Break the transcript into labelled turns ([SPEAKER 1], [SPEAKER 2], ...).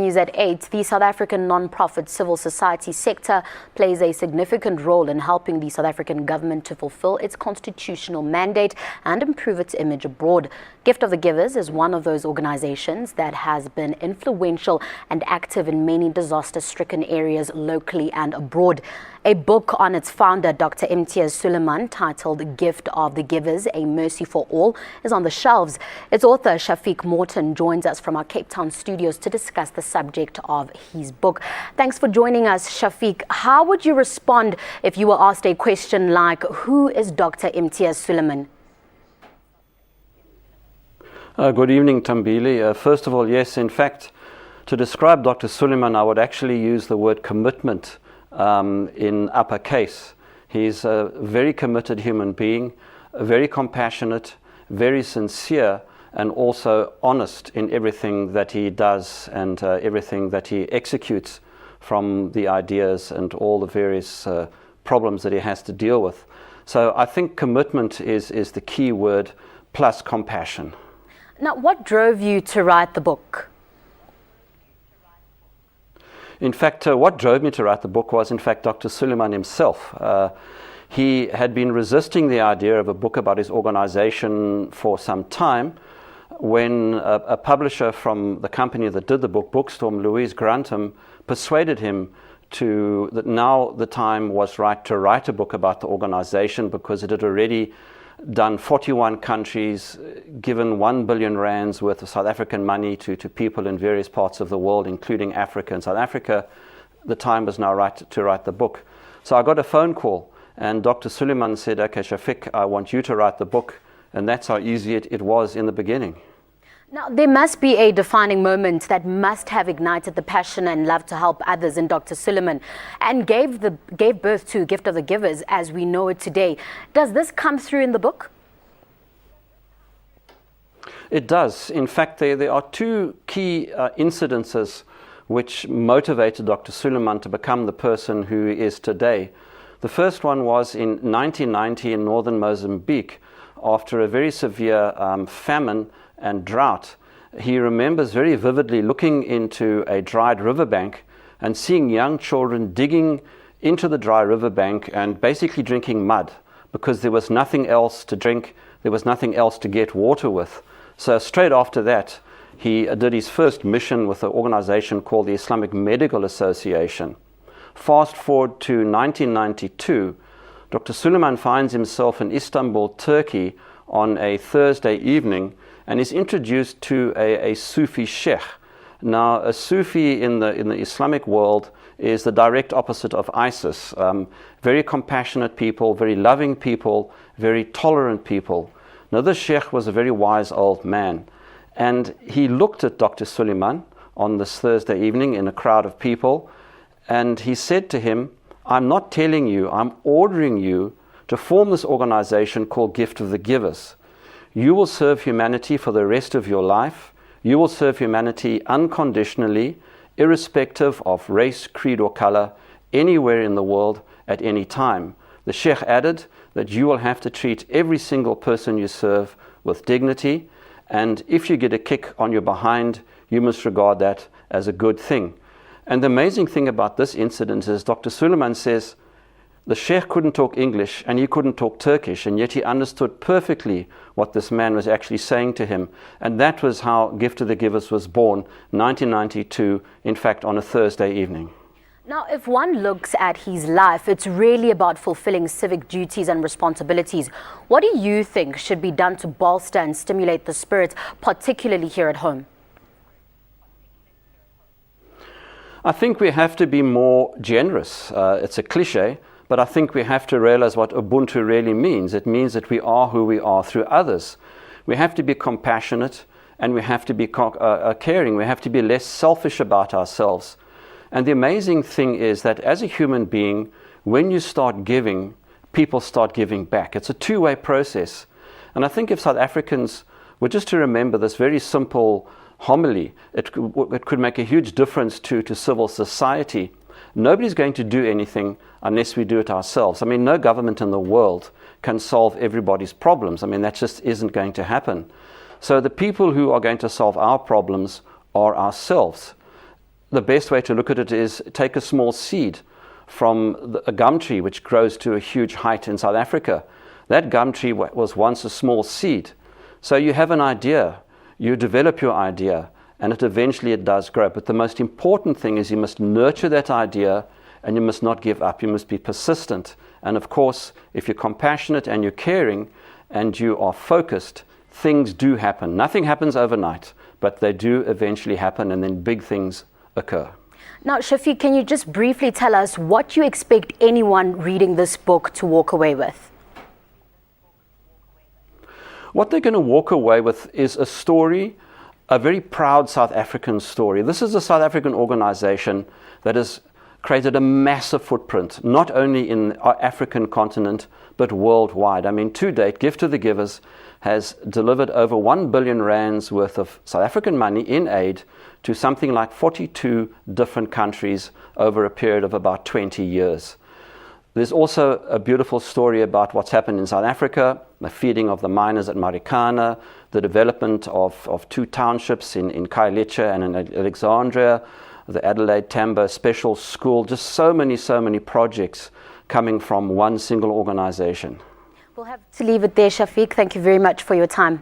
[SPEAKER 1] continues at 8. The South African non-profit civil society sector plays a significant role in helping the South African government to fulfill its constitutional mandate and improve its image abroad. Gift of the Givers is one of those organizations that has been influential and active in many disaster-stricken areas locally and abroad. A book on its founder, Dr. Imtiaz Sooliman, titled Gift of the Givers, A Mercy for All, is on the shelves. Its author, Shafiq Morton, joins us from our Cape Town studios to discuss the subject of his book. Thanks for joining us, Shafiq. How would you respond if you were asked a question like, who is Dr. Imtiaz Sooliman?
[SPEAKER 2] Good evening, Tambili. First of all, yes, in fact, to describe Dr. Sooliman, I would actually use the word commitment in uppercase. He's a very committed human being, very compassionate, very sincere, and also honest in everything that he does and everything that he executes, from the ideas and all the various problems that he has to deal with. So I think commitment is the key word, plus compassion.
[SPEAKER 1] Now, what drove you to write the book?
[SPEAKER 2] In fact, what drove me to write the book was, in fact, Dr. Sooliman himself. He had been resisting the idea of a book about his organization for some time when a publisher from the company that did the book, Bookstorm, Louise Grantham, persuaded him that now the time was right to write a book about the organization, because it had already done 41 countries, given 1 billion rands worth of South African money to people in various parts of the world, including Africa and South Africa. The time was now right to write the book. So I got a phone call, and Dr. Sooliman said, okay, Shafiq, I want you to write the book. And that's how easy it was in the beginning.
[SPEAKER 1] Now, there must be a defining moment that must have ignited the passion and love to help others in Dr. Sooliman and gave birth to Gift of the Givers as we know it today. Does this come through in the book?
[SPEAKER 2] It does. In fact, there are two key incidences which motivated Dr. Sooliman to become the person who he is today. The first one was in 1990 in northern Mozambique, after a very severe famine and drought. He remembers very vividly looking into a dried riverbank and seeing young children digging into the dry riverbank and basically drinking mud, because there was nothing else to drink, there was nothing else to get water with. So straight after that, he did his first mission with an organization called the Islamic Medical Association. Fast forward to 1992, Dr. Sooliman finds himself in Istanbul, Turkey on a Thursday evening, and is introduced to a Sufi sheikh. Now, a Sufi in the Islamic world is the direct opposite of ISIS. Very compassionate people, very loving people, very tolerant people. Now, this sheikh was a very wise old man, and he looked at Dr. Sooliman on this Thursday evening in a crowd of people, and he said to him, I'm not telling you, I'm ordering you to form this organization called Gift of the Givers. You will serve humanity for the rest of your life. You will serve humanity unconditionally, irrespective of race, creed, or color, anywhere in the world, at any time. The sheikh added that you will have to treat every single person you serve with dignity, and if you get a kick on your behind, you must regard that as a good thing. And the amazing thing about this incident is Dr. Sooliman says the sheikh couldn't talk English and he couldn't talk Turkish, and yet he understood perfectly what this man was actually saying to him. And that was how Gift of the Givers was born, 1992, in fact, on a Thursday evening.
[SPEAKER 1] Now, if one looks at his life, it's really about fulfilling civic duties and responsibilities. What do you think should be done to bolster and stimulate the spirit, particularly here at home?
[SPEAKER 2] I think we have to be more generous. It's a cliche, but I think we have to realize what Ubuntu really means. It means that we are who we are through others. We have to be compassionate, and we have to be caring. We have to be less selfish about ourselves. And the amazing thing is that as a human being, when you start giving, people start giving back. It's a two-way process. And I think if South Africans were just to remember this very simple homily, it could make a huge difference to civil society. Nobody's going to do anything unless we do it ourselves. I mean, no government in the world can solve everybody's problems. I mean, that just isn't going to happen. So the people who are going to solve our problems are ourselves. the best way to look at it is take a small seed from a gum tree which grows to a huge height in South Africa. That gum tree was once a small seed. So you have an idea, you develop your idea, and eventually it does grow. But the most important thing is you must nurture that idea, and you must not give up. You must be persistent. And of course, if you're compassionate and you're caring and you are focused, things do happen. Nothing happens overnight, but they do eventually happen, and then big things occur.
[SPEAKER 1] Now, Shafiq, can you just briefly tell us what you expect anyone reading this book to walk away with?
[SPEAKER 2] What they're going to walk away with is a story, a very proud South African story. This is a South African organization that has created a massive footprint, not only in our African continent, but worldwide. I mean, to date, Gift to the Givers has delivered over 1 billion rands worth of South African money in aid to something like 42 different countries over a period of about 20 years. There's also a beautiful story about what's happened in South Africa, the feeding of the miners at Marikana, the development of 2 townships in Khayelitsha and in Alexandria, the Adelaide Tambo Special School, just so many projects coming from one single organization.
[SPEAKER 1] We'll have to leave it there, Shafiq. Thank you very much for your time.